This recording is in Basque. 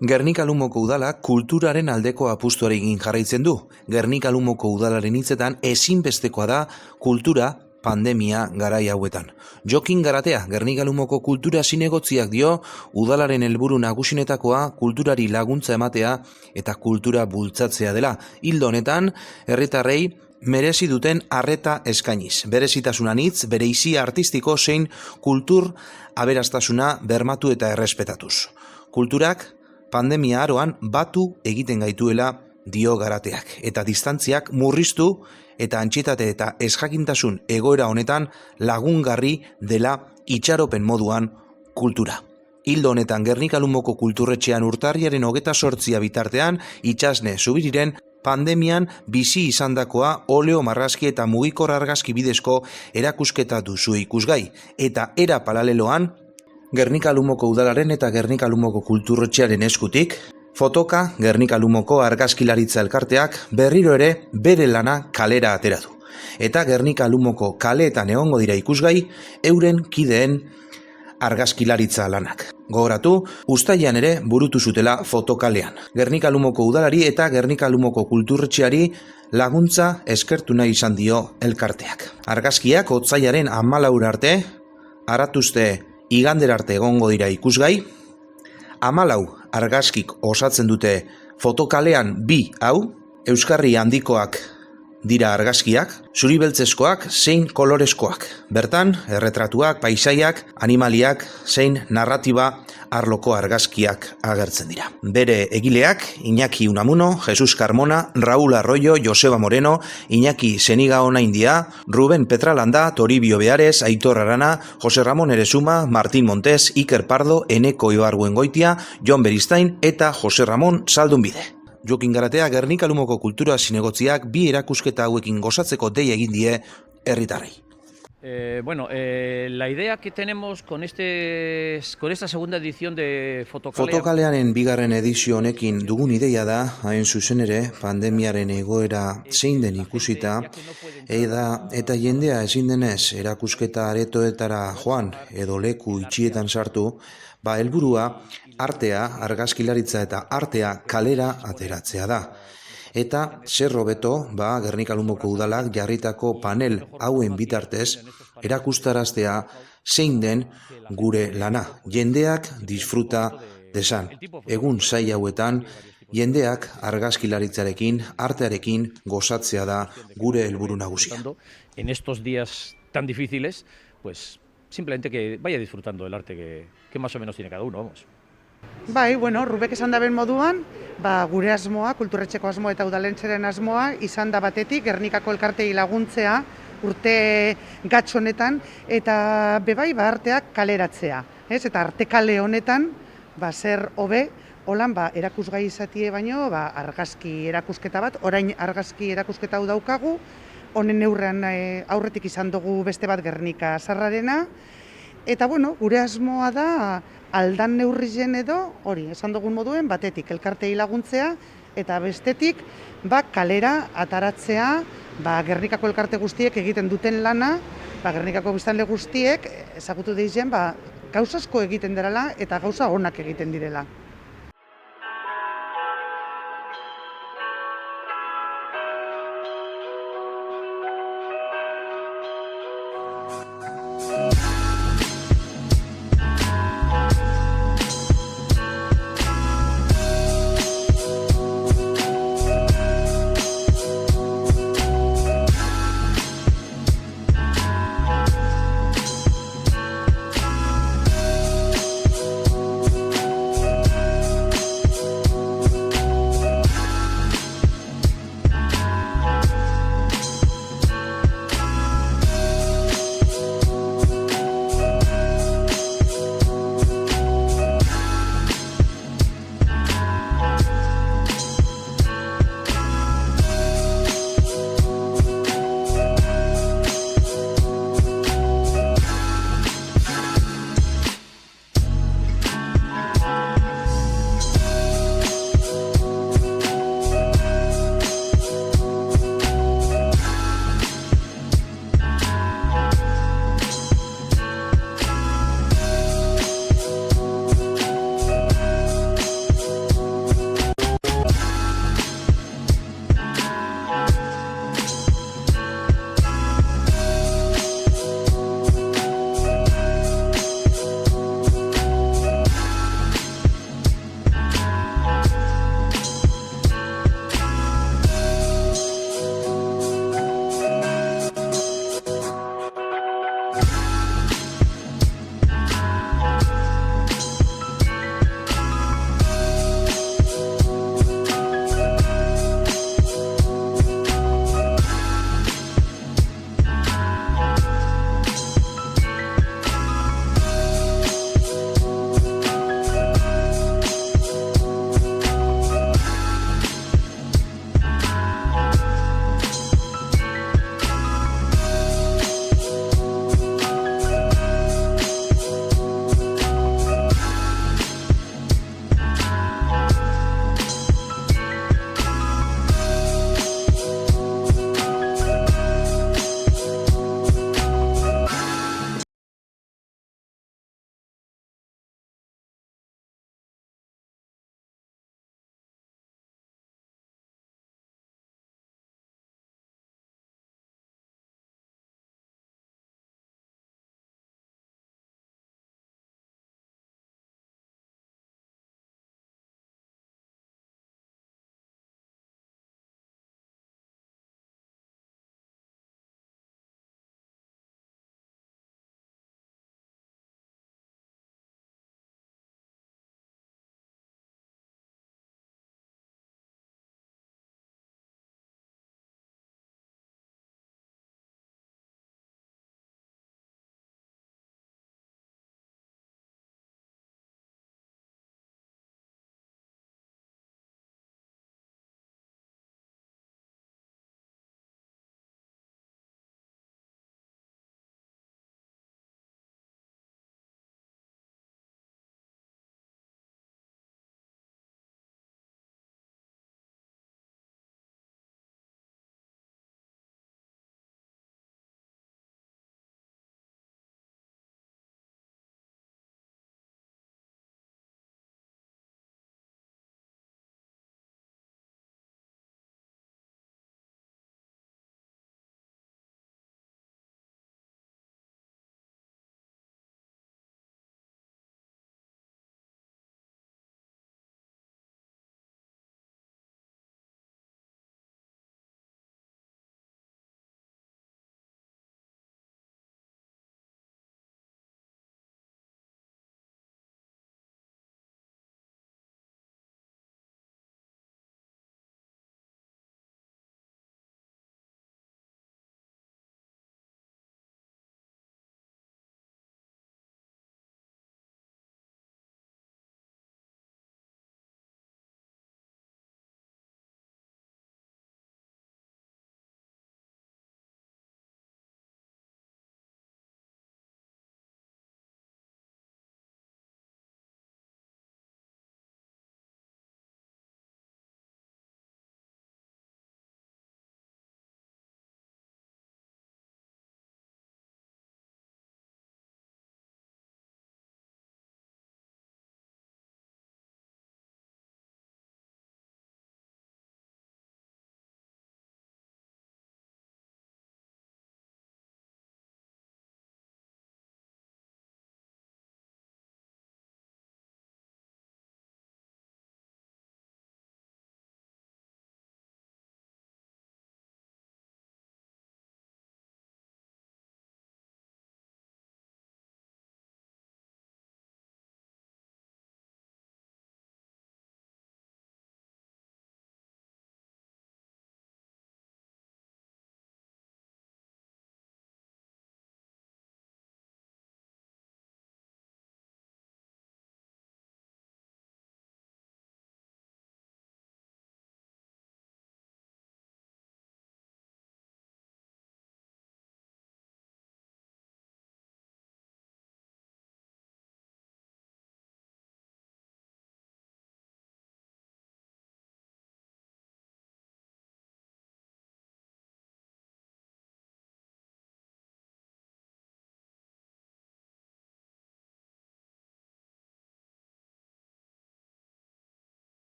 Gernika-Lumoko udalak kulturaren aldeko apustuarekin jarraitzen du. Gernika-Lumoko udalaren hitzetan ezinbestekoa da kultura pandemia garai hauetan. Jokin Garatea, Gernika-Lumoko kultura zinegotziak dio, udalaren helburu nagusinetakoa kulturari laguntza ematea eta kultura bultzatzea dela. Ildo honetan, herritarrei merezi duten arreta eskainiz. Berezitasun anitz, bereizi artistiko zein kultur aberastasuna bermatu eta errespetatuz. Kulturak pandemia aroan batu egiten gaituela dio Garateak, eta distantziak murriztu eta antxietate eta ezjakintasun egoera honetan lagungarri dela itxaropen moduan kultura. Hildo honetan Gernika-Lumoko kulturretxean urtarriaren 28 bitartean Itxasne Zubiriren pandemian bizi izandakoa oleo marrazki eta mugikor argazki bidezko erakusketa duzu ikusgai, eta era paraleloan Gernika-Lumoko udalaren eta Gernika-Lumoko kulturretxearen eskutik, fotoka Gernika-Lumoko argazkilaritza elkarteak berriro ere bere lana kalera ateratu. Eta Gernika-Lumoko kaleetan egongo dira ikusgai euren kideen argazkilaritza lanak. Gogoratu, uztailean ere burutu zutela fotokalean. Gernika-Lumoko udalari eta Gernika-Lumoko kulturretxeari laguntza eskertu nahi izan dio elkarteak. Argazkiak otsailaren 14 arte, aratuzte igander arte egongo dira ikusgai. 14 argazkik osatzen dute fotokalean 2 hau, euskarri handikoak dira argazkiak, zuri beltzezkoak zein kolorezkoak. Bertan, erretratuak, paisaiak, animaliak zein narratiba arloko argazkiak agertzen dira. Bere egileak, Iñaki Unamuno, Jesus Carmona, Raúl Arroyo, Joseba Moreno, Iñaki Zenigaona India, Ruben Petralanda, Toribio Beares, Aitor Arana, Jose Ramon Eresuma, Martín Montes, Iker Pardo, Eneko Ibarguengoitia, Jon Beristain eta Jose Ramon Zaldunbide. Jokin Garatea Gernika-Lumoko kultura zinegotziak bi erakusketa hauekin gozatzeko dei egin die herritarrei. La idea que tenemos con esta segunda edición de Fotokalea... Fotokalearen bigarren edizio honekin dugun ideia da, hain zuzen ere, pandemiaren egoera zein den ikusita, eta jendea ezin denez erakusketa aretoetara joan edo leku itxietan sartu, helburua artea, argazkilaritza eta artea kalera ateratzea da. Eta zer hobeto, Gernika-Lumoko udalak jarritako panel hauen bitartez erakustaraztea zein den gure lana. Jendeak disfruta desan. Egun zaila hauetan, jendeak argazkilaritzarekin, artearekin gozatzea da gure helburu nagusia. En estos días tan difíciles, pues simplemente que vaya disfrutando del arte que más o menos tiene cada uno, vamos. Rubek esan daben moduan, gure asmoa, kulturretxeko asmoa eta udalentzaren asmoa, izan da batetik Gernikako elkartei laguntzea urte gatz honetan, eta arteak kaleratzea. Eta arte kale honetan, zer hobe, holan erakusgai izatie baino, argazki erakusketa bat, orain argazki erakusketa hau daukagu, honen neurrean aurretik izan dugu beste bat Gernika Zarrarena, eta gure asmoa da aldan neurrizen edo, esan dugun moduen, batetik elkartei laguntzea, eta bestetik kalera ataratzea Gernikako elkarte guztiek egiten duten lana, Gernikako biztanle guztiek ezagutu deizen gauza asko egiten derala eta gauza onak egiten direla.